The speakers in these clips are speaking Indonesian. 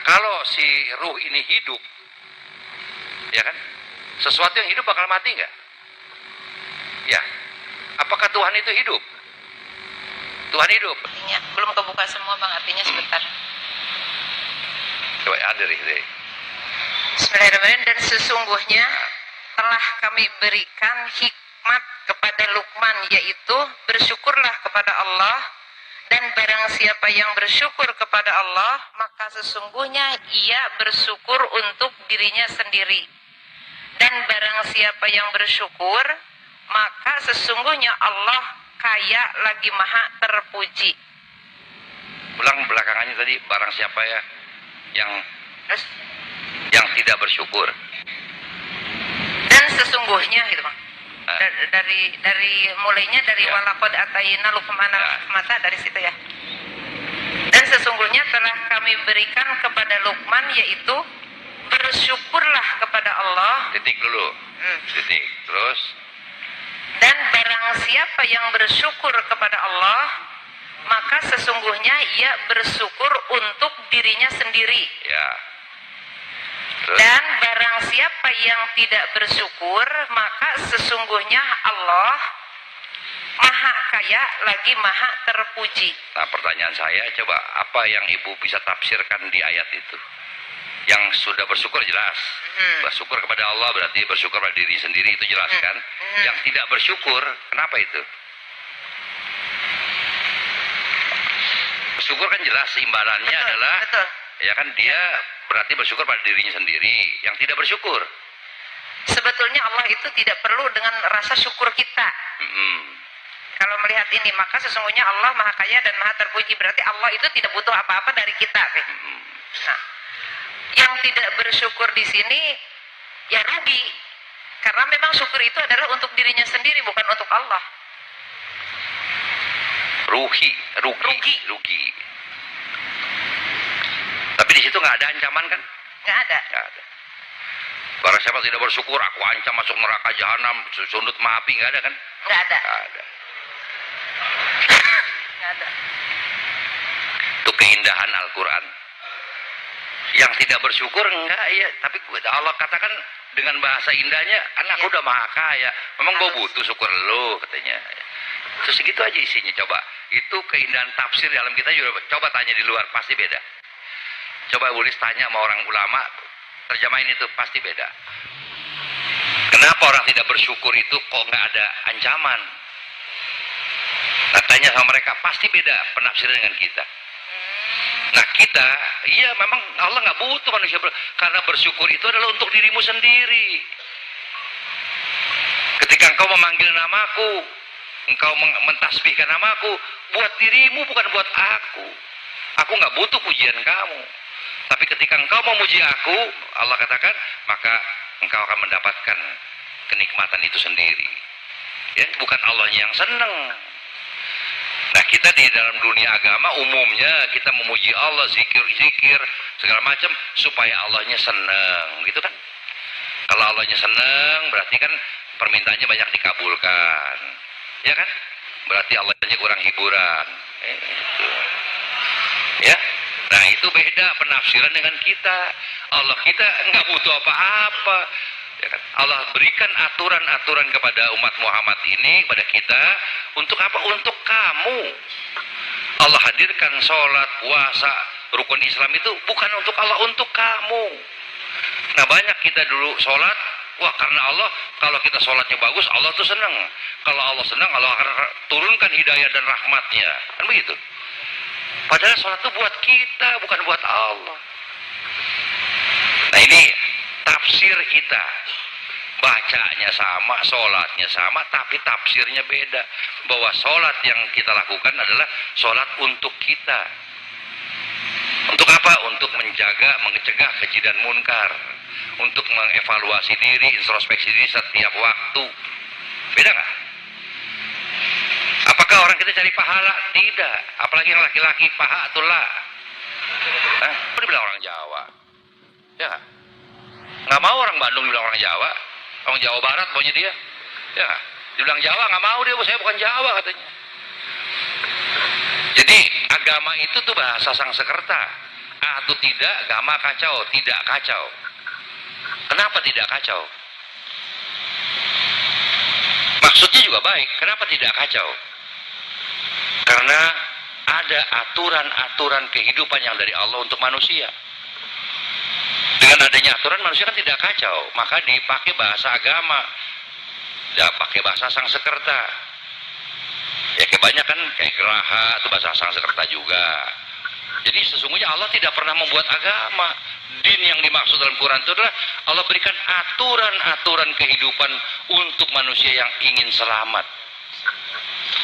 Kalau si ruh ini hidup, ya kan? Sesuatu yang hidup bakal mati nggak? Ya. Apakah Tuhan itu hidup? Tuhan hidup. Artinya, belum kebuka semua Bang, artinya sebentar. Coba ada deh. Bismillahirrahmanirrahim. Dan sesungguhnya telah kami berikan hikmat kepada Luqman, yaitu bersyukurlah kepada Allah, dan barang siapa yang bersyukur kepada Allah, maka sesungguhnya ia bersyukur untuk dirinya sendiri. Dan barang siapa yang bersyukur, maka sesungguhnya Allah kaya lagi maha terpuji. Ulang belakangannya tadi, barang siapa ya yang tidak bersyukur. Dan sesungguhnya gitu Bang. Dari mulainya dari walaqad atayna Luqmana mata dari situ ya. Dan sesungguhnya telah kami berikan kepada Luqman, yaitu bersyukurlah kepada Allah. Titik dulu. Titik. Terus. Dan barang siapa yang bersyukur kepada Allah, maka sesungguhnya ia bersyukur untuk dirinya sendiri. Ya. Terus. Dan barang siapa yang tidak bersyukur, maka sesungguhnya Allah maha kaya lagi maha terpuji. Nah, pertanyaan saya, coba apa yang ibu bisa tafsirkan di ayat itu? Yang sudah bersyukur jelas. Bersyukur kepada Allah berarti bersyukur pada diri sendiri, itu jelas kan? Yang tidak bersyukur, kenapa itu? Bersyukur kan jelas imbalannya adalah betul. Ya kan, dia berarti bersyukur pada dirinya sendiri. Yang tidak bersyukur, sebetulnya Allah itu tidak perlu dengan rasa syukur kita. Kalau melihat ini, maka sesungguhnya Allah maha kaya dan maha terpuji. Berarti Allah itu tidak butuh apa-apa dari kita. Nah, yang tidak bersyukur di sini ya rugi, karena memang syukur itu adalah untuk dirinya sendiri, bukan untuk Allah. rugi. Tapi di situ nggak ada ancaman kan? Nggak ada. Barang siapa tidak bersyukur, aku ancam masuk neraka jahanam, sundut api, nggak ada kan? Nggak ada. Nggak ada. Nggak ada. Itu keindahan Al-Quran. Yang tidak bersyukur enggak ya, tapi Allah katakan dengan bahasa indahnya, kan aku udah maha kaya, memang gue butuh syukur lo, katanya. Terus segitu aja isinya. Coba itu keindahan tafsir dalam kita juga, coba tanya di luar pasti beda. Coba Bulis tanya sama orang ulama, terjemahin itu pasti beda. Kenapa orang tidak bersyukur itu kok nggak ada ancaman? Nah, tanya sama mereka, pasti beda penafsiran dengan kita. Nah kita, iya memang Allah nggak butuh manusia karena bersyukur itu adalah untuk dirimu sendiri. Ketika engkau memanggil namaku, engkau mentasbihkan namaku, buat dirimu bukan buat aku. Aku nggak butuh pujian kamu. Tapi ketika engkau memuji aku, Allah katakan, maka engkau akan mendapatkan kenikmatan itu sendiri. Ya, bukan Allahnya yang senang. Nah, kita di dalam dunia agama umumnya kita memuji Allah, zikir segala macam supaya Allahnya senang, gitu kan? Kalau Allahnya senang, berarti kan permintaannya banyak dikabulkan, ya kan? Berarti Allahnya kurang hiburan, itu. Ya. Nah, itu beda penafsiran dengan kita. Allah kita nggak butuh apa-apa. Ya kan? Allah berikan aturan-aturan kepada umat Muhammad ini, kepada kita, untuk apa? Untuk kamu. Allah hadirkan sholat, puasa, rukun Islam itu bukan untuk Allah, untuk kamu. Nah, banyak kita dulu sholat, wah karena Allah, kalau kita sholatnya bagus, Allah tuh senang. Kalau Allah senang, Allah akan turunkan hidayah dan rahmatnya. Kan begitu? Padahal sholat itu buat kita, bukan buat Allah. Nah, ini tafsir kita. Bacanya sama, sholatnya sama, tapi tafsirnya beda. Bahwa sholat yang kita lakukan adalah sholat untuk kita. Untuk apa? Untuk menjaga, mencegah keji dan munkar. Untuk mengevaluasi diri, introspeksi diri setiap waktu. Beda nggak? Apakah orang kita cari pahala? Tidak. Apalagi yang laki-laki, paha atau la. Apa dibilang orang Jawa? Ya nggak? Nggak mau orang Bandung bilang orang Jawa. Orang Jawa Barat maunya dia. Ya nggak? Dibilang Jawa nggak mau dia, saya bukan Jawa katanya. Jadi agama itu tuh bahasa Sangsekerta. atau tidak, agama kacau, tidak kacau. Kenapa tidak kacau? Maksudnya juga baik, kenapa tidak kacau? Karena ada aturan-aturan kehidupan yang dari Allah untuk manusia. Dengan adanya aturan, manusia kan tidak kacau, maka dipakai bahasa agama, ya pakai bahasa Sangsekerta. Ya kebanyakan kayak Geraha itu bahasa Sangsekerta juga. Jadi sesungguhnya Allah tidak pernah membuat agama. Din yang dimaksud dalam Quran itu adalah Allah berikan aturan-aturan kehidupan untuk manusia yang ingin selamat,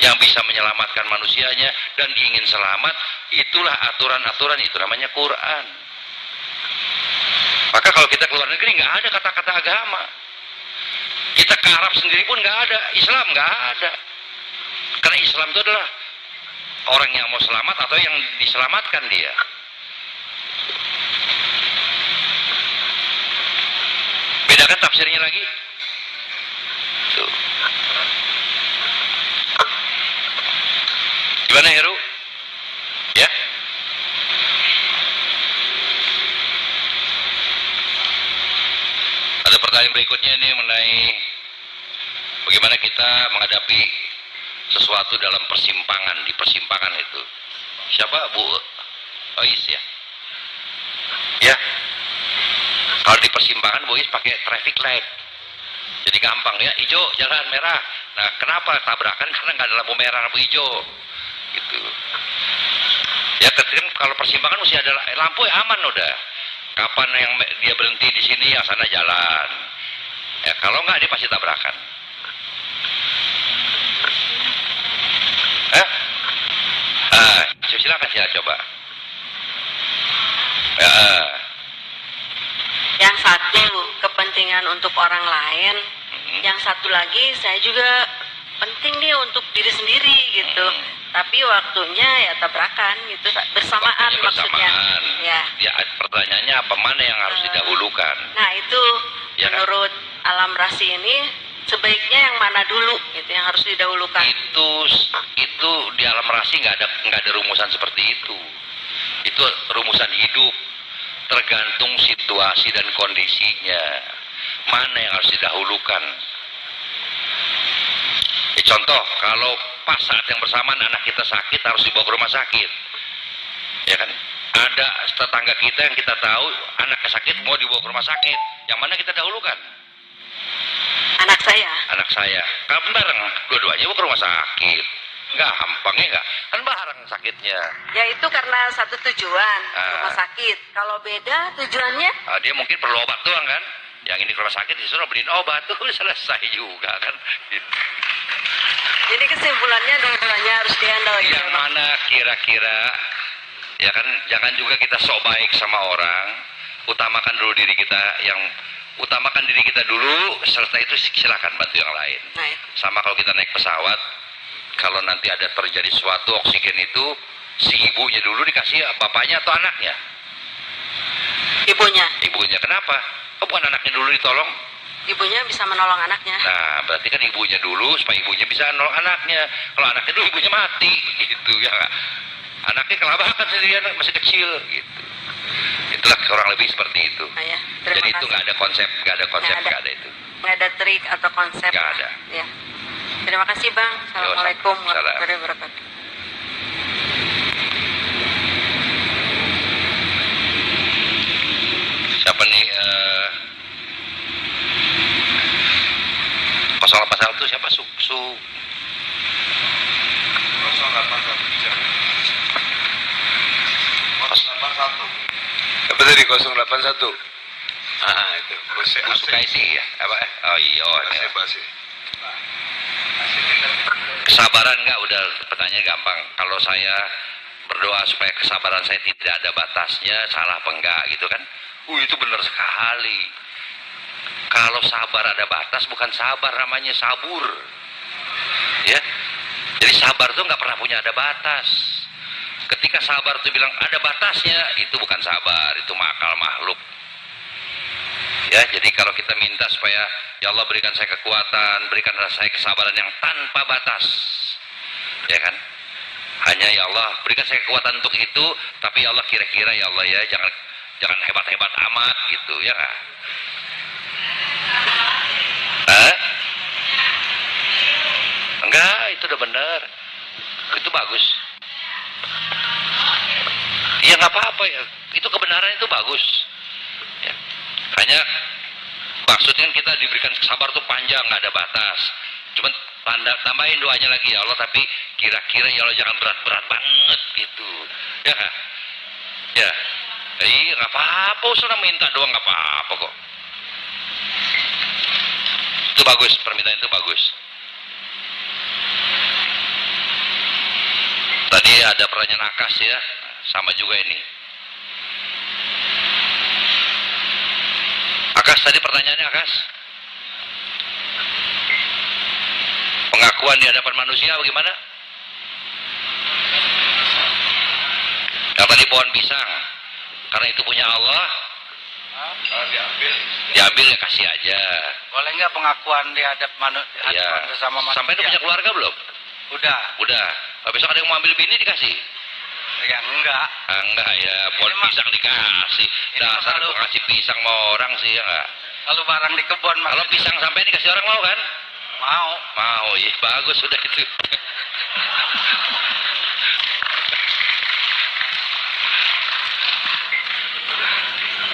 yang bisa menyelamatkan manusianya dan ingin selamat. Itulah aturan-aturan, itu namanya Quran. Maka kalau kita keluar negeri nggak ada kata-kata agama. Kita ke Arab sendiri pun nggak ada, Islam nggak ada. Karena Islam itu adalah orang yang mau selamat atau yang diselamatkan dia. Bedakan tafsirnya lagi. Tuh. Gimana Heru? Ya? Ada pertanyaan berikutnya ini mengenai bagaimana kita menghadapi sesuatu dalam persimpangan, di persimpangan itu. Siapa? Bu Ois ya? Ya? Kalau di persimpangan Bu Ois pakai traffic light. Jadi gampang ya, hijau jalan merah. Nah, kenapa tabrakan? Karena nggak ada lampu merah, lampu hijau. Gitu. Ya, kan kalau persimpangan mesti ada lampu, ya aman udah. Kapan yang dia berhenti di sini, yang sana jalan. Ya, kalau nggak dia pasti tabrakan. Silakan ya, coba. Yang satu kepentingan untuk orang lain, yang satu lagi saya juga penting nih untuk diri sendiri gitu. Tapi waktunya ya tabrakan gitu, bersamaan maksudnya. Ya. Ya, pertanyaannya apa, mana yang harus didahulukan? Nah itu Ya, menurut alam rasi ini sebaiknya yang mana dulu gitu yang harus didahulukan? Itu di alam rasi nggak ada rumusan seperti itu. Itu rumusan hidup, tergantung situasi dan kondisinya. Mana yang harus didahulukan? Contoh, kalau pas saat yang bersamaan anak kita sakit harus dibawa ke rumah sakit, ya kan? Ada tetangga kita yang kita tahu anaknya sakit mau dibawa ke rumah sakit, yang mana kita dahulukan? Anak saya. Anak saya. Kan bareng, dua-duanya bawa ke rumah sakit. Gampang ya nggak? Kan bareng sakitnya. Ya itu karena satu tujuan, rumah sakit. Kalau beda tujuannya? Dia mungkin perlu obat doang kan? Yang ini ke rumah sakit disuruh beliin obat, tuh selesai juga kan? Gitu. Jadi kesimpulannya dua-duanya harus dihandle gitu. Yang mana kira-kira, ya kan, jangan juga kita sok baik sama orang. Utamakan dulu diri kita, utamakan diri kita dulu, setelah itu silakan bantu yang lain. Nah, sama kalau kita naik pesawat, kalau nanti ada terjadi suatu oksigen itu, si ibunya dulu dikasih bapaknya atau anaknya? Ibunya. Ibunya, kenapa? Kok bukan anaknya dulu ditolong? Ibunya bisa menolong anaknya. Nah, berarti kan ibunya dulu supaya ibunya bisa menolong anaknya. Kalau anaknya dulu ibunya mati, gitu ya nggak? Anaknya kelabakan sendirian masih kecil, gitu. Itulah kurang lebih seperti itu. Nah, ya, jadi itu nggak ada konsep, nggak ada itu. Nggak ada trik atau konsep. Nggak ada. Ya. Terima kasih Bang. Assalamualaikum warahmatullahi wabarakatuh. Siapa nih? 081 siapa? Su 081. Apa tadi 081? Itu. Sukaisi ya? Apa? Oh iya. Basi. Kesabaran nggak? Udah pertanyaan gampang. Kalau saya berdoa supaya kesabaran saya tidak ada batasnya, salah apa enggak gitu kan? Itu benar sekali. Kalau sabar ada batas, bukan sabar, namanya sabur. Ya. Jadi sabar tuh nggak pernah punya ada batas. Ketika sabar tuh bilang ada batasnya, itu bukan sabar, itu akal makhluk. Ya, jadi kalau kita minta supaya ya Allah berikan saya kekuatan, berikan saya kesabaran yang tanpa batas, ya kan? Hanya ya Allah, berikan saya kekuatan untuk itu, tapi ya Allah kira-kira ya Allah ya, jangan hebat-hebat amat gitu, ya nggak? Enggak, itu udah benar. Itu bagus. Ya nggak apa-apa ya, itu kebenaran itu bagus. Ya. Hanya maksudnya kita diberikan sabar tuh panjang, nggak ada batas. Cuman tambahin doanya lagi ya Allah, tapi kira-kira ya Allah jangan berat-berat banget gitu. Ya nggak? Ya. Iya nggak apa-apa, sudah minta doang nggak apa-apa kok. Itu bagus, permintaan itu bagus. Tadi ada pertanyaan Akas ya, sama juga ini. Akas, tadi pertanyaannya Akas. Pengakuan di hadapan manusia bagaimana? Yang tadi pohon pisang, karena itu punya Allah. Kalau Diambil ya kasih aja. Boleh nggak pengakuan di hadapan Ya. bersama manusia? Sampai itu punya keluarga belum? Udah. Udah. Besok ada yang mau ambil bini dikasih? Ya enggak. Enggak ya, pohon Ini mah- pisang dikasih. ini Dasar mah gua ngasih pisang sama orang sih ya enggak? Kalau barang di kebun Kalau pisang sampai dikasih orang mau kan? mau. Mau, ya bagus sudah itu.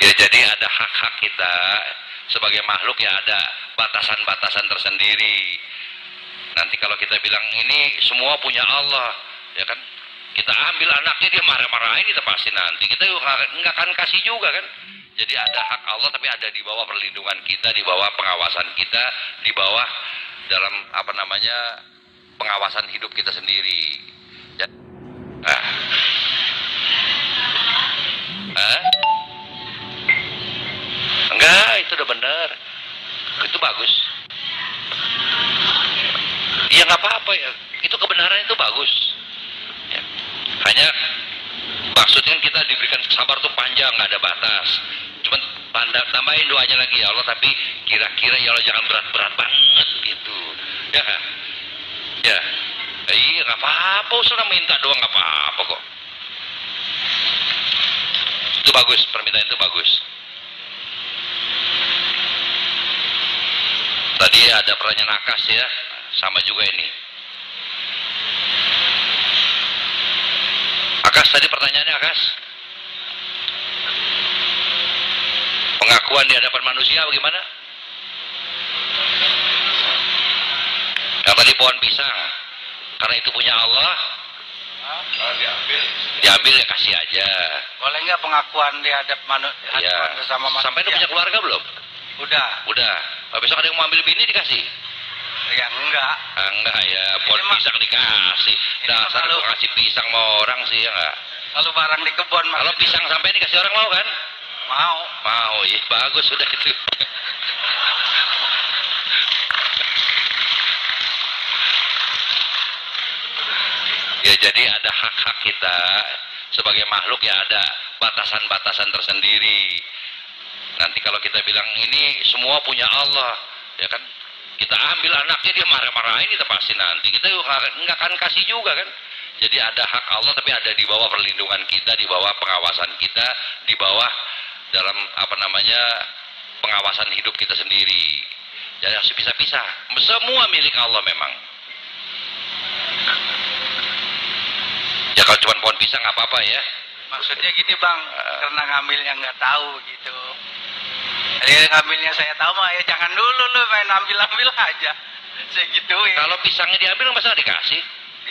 Ya jadi ada hak-hak kita sebagai makhluk ya, ada batasan-batasan tersendiri. Nanti kalau kita bilang ini semua punya Allah, ya kan? Kita ambil anaknya dia marah-marahin, kita pasti nanti kita nggak akan kasih juga kan? Jadi ada hak Allah tapi ada di bawah perlindungan kita, di bawah pengawasan kita, di bawah dalam apa namanya pengawasan hidup kita sendiri. Ya. Enggak, itu udah benar. Itu bagus. Ya nggak apa-apa ya. Itu kebenaran itu bagus. Ya. Hanya maksudnya kita diberikan sabar tuh panjang, nggak ada batas. Cuman tambahin doanya lagi ya Allah, tapi kira-kira ya Allah jangan berat-berat banget gitu. Ya nggak? Ya. Iya nggak apa-apa, sudah minta doang nggak apa-apa kok. Itu bagus, permintaan itu bagus. Tadi ada pertanyaan Akas ya, sama juga ini. Akas, tadi pertanyaannya Akas. Pengakuan di hadapan manusia bagaimana? Yang tadi pohon pisang, karena itu punya Allah. Kalau Diambil ya kasih aja. Boleh nggak pengakuan di hadapan Ya. bersama manusia? Sampai itu punya keluarga belum? Udah. Udah. Besok ada yang mau ambil bini dikasih? Ya enggak. Enggak ya, pohon Ini mah- pisang dikasih. ini Dasar mah gua ngasih pisang sama orang sih ya enggak? Kalau barang di kebun Kalau pisang sampai dikasih orang mau kan? mau. Mau, ya bagus sudah itu. Ya jadi ada hak-hak kita sebagai makhluk ya, ada batasan-batasan tersendiri. Nanti kalau kita bilang ini semua punya Allah, ya kan? Kita ambil anaknya dia marah-marahin, kita pasti nanti kita nggak akan kasih juga kan? Jadi ada hak Allah tapi ada di bawah perlindungan kita, di bawah pengawasan kita, di bawah dalam apa namanya pengawasan hidup kita sendiri. Jadi harus pisah-pisah. Semua milik Allah memang. Ya kalau cuma pohon pisang nggak apa-apa ya. Maksudnya gini bang, karena ngambilnya nggak tahu gitu. Jadi ngambilnya saya tahu mah ya jangan dulu lu main ambil-ambil aja. Saya gituin. Kalau pisangnya diambil masa nggak dikasih?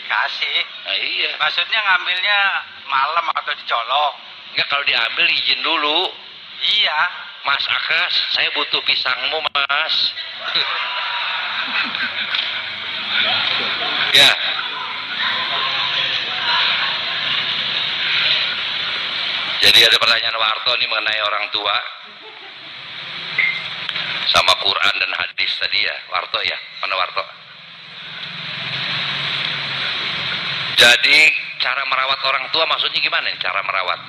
Dikasih. Nah, iya. Maksudnya ngambilnya malam atau dicolong. Enggak, kalau diambil izin dulu. Iya. Mas Akas, saya butuh pisangmu mas. Ya. Jadi ada pertanyaan Warto nih mengenai orang tua sama Quran dan hadis tadi ya, Warto ya, mana Warto? Jadi cara merawat orang tua maksudnya gimana nih cara merawat?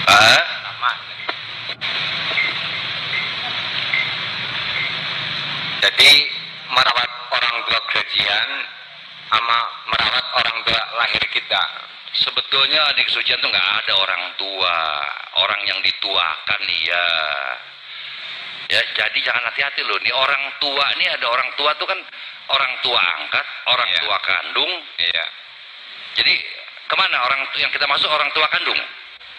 Sama. Jadi merawat orang tua gajian kita. Sebetulnya di kesucian tuh nggak ada orang tua, orang yang dituakan ya. Ya, jadi jangan hati-hati loh. Nih orang tua nih, ada orang tua tuh kan orang tua angkat, orang Iya. tua kandung. Iya. Jadi kemana orang yang kita masuk orang tua kandung?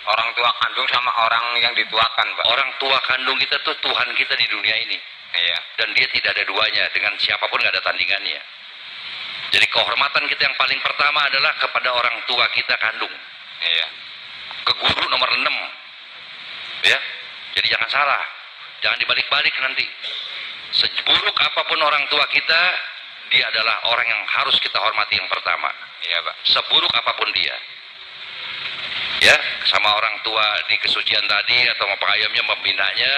Orang tua kandung sama orang yang dituakan, Pak. Orang tua kandung kita tuh Tuhan kita di dunia ini. Iya. Dan dia tidak ada duanya, dengan siapapun nggak ada tandingannya. Jadi kehormatan kita yang paling pertama adalah kepada orang tua kita kandung. Iya. Ke guru nomor 6. Ya. Jadi jangan salah. Jangan dibalik-balik nanti. Seburuk apapun orang tua kita, dia adalah orang yang harus kita hormati yang pertama. Iya, Pak. Seburuk apapun dia. Ya, sama orang tua di kesucian tadi atau pengayomnya, membinanya,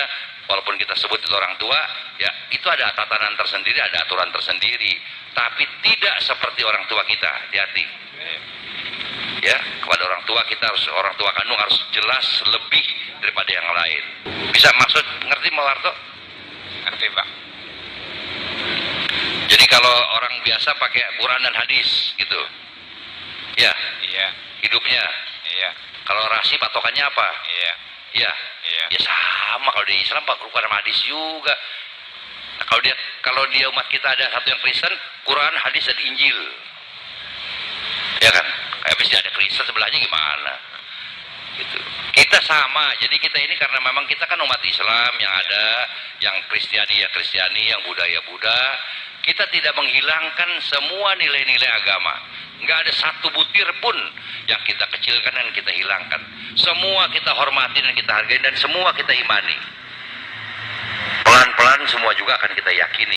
walaupun kita sebut itu orang tua, ya itu ada tatanan tersendiri, ada aturan tersendiri, tapi tidak seperti orang tua kita. Hati-hati. Ya, kepada orang tua kita harus, orang tua kandung harus jelas lebih daripada yang lain. Bisa maksud ngerti Pak Warto? Ngerti, Pak. Jadi kalau orang biasa pakai Quran dan hadis gitu. Ya, Iya. hidupnya. Iya. Kalau rasi patokannya apa? Iya. Ya. Iya. Ya sama kalau di Islam Pak, Quran sama hadis juga. Nah, kalau dia umat kita ada satu yang Kristen, Quran, hadis dan Injil. Ya kan? Habis dia ada Kristen sebelahnya gimana? Gitu. Kita sama. Jadi kita ini karena memang kita kan umat Islam yang ada, yang Kristiani ya Kristiani, yang Buddha ya Buddha. Kita tidak menghilangkan semua nilai-nilai agama. Nggak ada satu butir pun yang kita kecilkan dan kita hilangkan. Semua kita hormati dan kita hargai, dan semua kita imani. Pelan-pelan semua juga akan kita yakini.